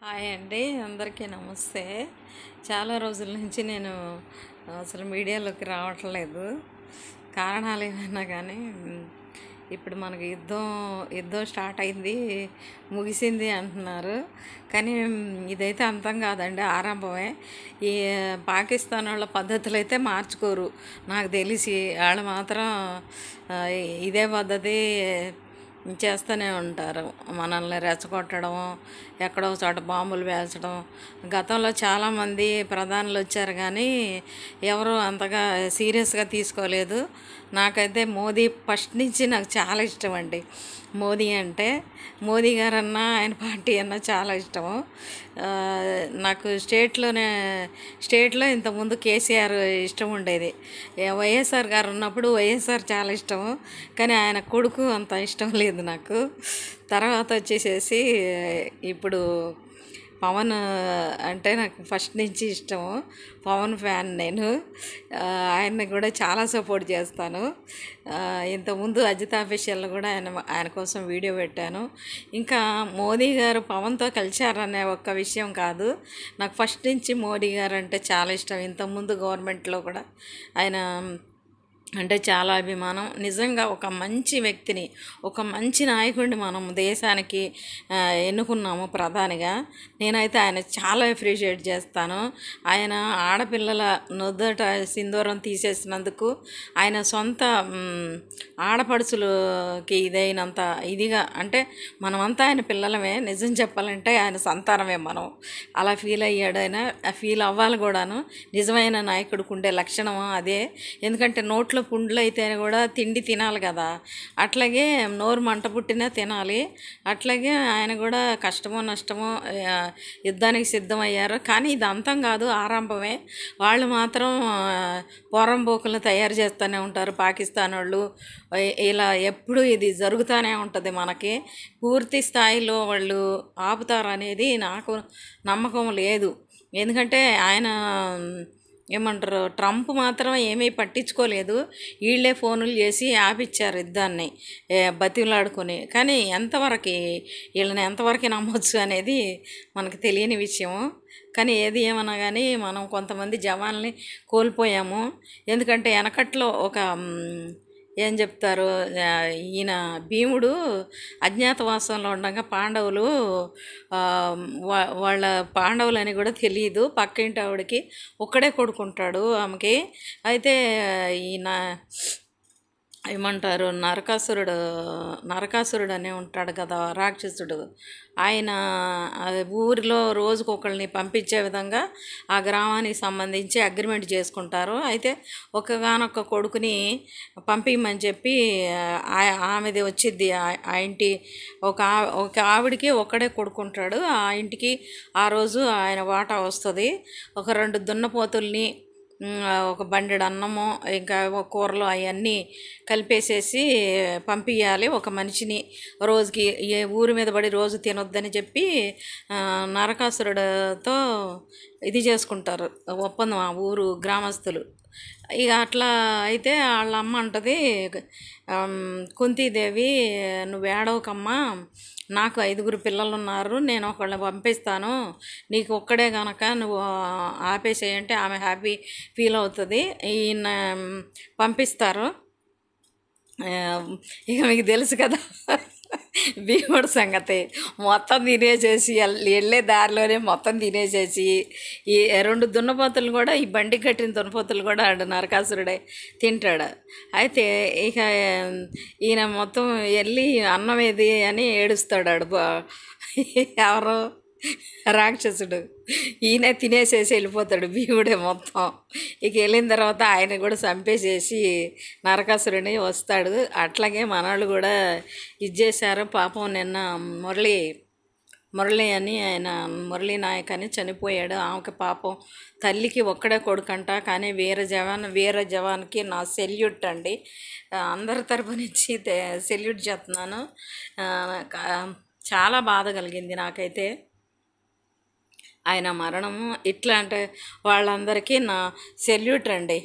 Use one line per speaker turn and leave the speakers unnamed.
Hi అండి, అందరికీ నమస్తే. చాలా రోజుల నుంచి నేను అసలు మీడియాలోకి రావట్లేదు. కారణాలు ఏమైనా కానీ ఇప్పుడు మనకి యుద్ధం స్టార్ట్ అయింది, ముగిసింది అంటున్నారు. కానీ ఇదైతే అంతం కాదండి, ఆరంభమే. ఈ పాకిస్తాన్ వాళ్ళ పద్ధతులు అయితే మార్చుకోరు నాకు తెలిసి. వాళ్ళు మాత్రం ఇదే పద్ధతి చేస్తూనే ఉంటారు. మనల్ని రెచ్చగొట్టడం, ఎక్కడో చోట బాంబులు పేల్చడం. గతంలో చాలామంది ప్రధానులు వచ్చారు కానీ ఎవరు అంతగా సీరియస్గా తీసుకోలేదు. నాకైతే మోదీ ఫస్ట్ నుంచి నాకు చాలా ఇష్టం అండి. మోదీ అంటే మోదీ గారన్నా ఆయన పార్టీ అన్నా చాలా ఇష్టము. నాకు స్టేట్లో ఇంతకుముందు కేసీఆర్ ఇష్టం ఉండేది. వైఎస్ఆర్ గారు ఉన్నప్పుడు వైఎస్ఆర్ చాలా ఇష్టము, కానీ ఆయన కొడుకు అంత ఇష్టం లేదు నాకు. తర్వాత వచ్చేసేసి ఇప్పుడు పవన్ అంటే నాకు ఫస్ట్ నుంచి ఇష్టము. పవన్ ఫ్యాన్ నేను. ఆయన్ని కూడా చాలా సపోర్ట్ చేస్తాను. ఇంతకుముందు అజిత్ ఆఫీషియల్లో కూడా ఆయన కోసం వీడియో పెట్టాను. ఇంకా మోదీ గారు పవన్తో కలిశారనే ఒక్క విషయం కాదు, నాకు ఫస్ట్ నుంచి మోదీ గారు అంటే చాలా ఇష్టం. ఇంతకుముందు గవర్నమెంట్లో కూడా ఆయన అంటే చాలా అభిమానం. నిజంగా ఒక మంచి వ్యక్తిని, ఒక మంచి నాయకుడిని మనం దేశానికి ఎన్నుకున్నాము ప్రధానిగా. నేనైతే ఆయన చాలా అప్రిషియేట్ చేస్తాను. ఆయన ఆడపిల్లల నుదుట సింధూరం తీసేసినందుకు, ఆయన సొంత ఆడపడుచులకి ఇదైనంత ఇదిగా, అంటే మనమంతా ఆయన పిల్లలమే, నిజం చెప్పాలంటే ఆయన సంతానమే మనం. అలా ఫీల్ అయ్యాడు ఆయన, ఫీల్ అవ్వాలి కూడాను. నిజమైన నాయకుడికి ఉండే లక్షణం అదే. ఎందుకంటే నోట్లో పుండ్లు అయితే కూడా తిండి తినాలి కదా, అట్లాగే నోరు మంట పుట్టినా తినాలి. అట్లాగే ఆయన కూడా కష్టమో నష్టమో యుద్ధానికి సిద్ధమయ్యారు. కానీ ఇది అంతం కాదు, ఆరంభమే. వాళ్ళు మాత్రం పోరంబోకులను తయారు చేస్తూనే ఉంటారు పాకిస్తాన్ వాళ్ళు. ఇలా ఎప్పుడు ఇది జరుగుతూనే ఉంటుంది. మనకి పూర్తి స్థాయిలో వాళ్ళు ఆపుతారు అనేది నాకు నమ్మకం లేదు. ఎందుకంటే ఆయన ఏమంటారు, ట్రంప్ మాత్రం ఏమీ పట్టించుకోలేదు. వీళ్ళే ఫోనులు చేసి ఆపిచ్చారు యుద్ధాన్ని బతిలాడుకొని. కానీ వీళ్ళని ఎంతవరకు నమ్మొచ్చు అనేది మనకు తెలియని విషయము. కానీ ఏది ఏమన్నా కానీ మనం కొంతమంది జవాన్లని కోల్పోయాము. ఎందుకంటే వెనకట్లో ఏం చెప్తారు, ఈయన భీముడు అజ్ఞాతవాసంలో ఉండగా పాండవులు వాళ్ళ పాండవులని కూడా తెలియదు. పక్కింటి ఆవిడకి ఒక్కడే కొడుకుంటాడు ఆమెకి. అయితే ఈయన ఏమంటారు, నరకాసురుడు అనే ఉంటాడు కదా రాక్షసుడు. ఆయన ఊరిలో రోజుకొకళ్ళని పంపించే విధంగా ఆ గ్రామానికి సంబంధించి అగ్రిమెంట్ చేసుకుంటారు. అయితే ఒకగానొక్క కొడుకుని పంపించమని చెప్పి ఆమెది వచ్చిద్ది. ఆ ఇంటి ఒక ఆవిడికి ఒక్కడే కొడుకుంటాడు. ఆ ఇంటికి ఆ రోజు ఆయన వాటా వస్తుంది. ఒక 2 దున్నపోతుల్ని, ఒక బండెడు అన్నము, ఇంకా కూరలు అవన్నీ కలిపేసేసి పంపించాలి ఒక మనిషిని. రోజుకి ఏ ఊరి మీద పడి రోజు తినొద్దని చెప్పి నరకాసురుడితో ఇది చేసుకుంటారు ఒప్పందం ఆ ఊరు గ్రామస్తులు. ఇక అట్లా అయితే వాళ్ళ అమ్మ అంటది, కుంతీదేవి, నువ్వు ఏడవకమ్మా, నాకు 5 పిల్లలు ఉన్నారు, నేను ఒకళ్ళని పంపిస్తాను, నీకు ఒక్కడే కనుక నువ్వు ఆపేసేయంటే ఆమె హ్యాపీ ఫీల్ అవుతుంది. ఈయన పంపిస్తారు. ఇక మీకు తెలుసు కదా భీముడు సంగతి. మొత్తం తినేసేసి వెళ్ళే దారిలోనే మొత్తం తినేసేసి ఈ 2 దున్నపోతులు కూడా, ఈ బండి కట్టిన దున్నపోతులు కూడా ఆడు నరకాసురుడే తింటాడు. అయితే ఇక ఈయన మొత్తం వెళ్ళి అన్నం ఏది అని ఏడుస్తాడు. ఎవరు రాక్షసుడు. ఈయన తినేసేసి వెళ్ళిపోతాడు భీముడే మొత్తం. ఇక వెళ్ళిన తర్వాత ఆయన కూడా చంపేసేసి నరకాసురుని వస్తాడు. అట్లాగే మనవాళ్ళు కూడా ఇది చేశారు. పాపం నిన్న మురళి అని ఆయన మురళీ నాయక్ అని చనిపోయాడు. ఆమెకి పాపం తల్లికి ఒక్కడే కొడుకంట. కానీ వీర జవాన్కి నా సెల్యూట్ అండి. అందరి తరపు నుంచి సెల్యూట్ చేస్తున్నాను. చాలా బాధ కలిగింది నాకైతే ఆయన మరణము. ఇట్లా అంటే వాళ్ళందరికీ నా సెల్యూట్ అండి.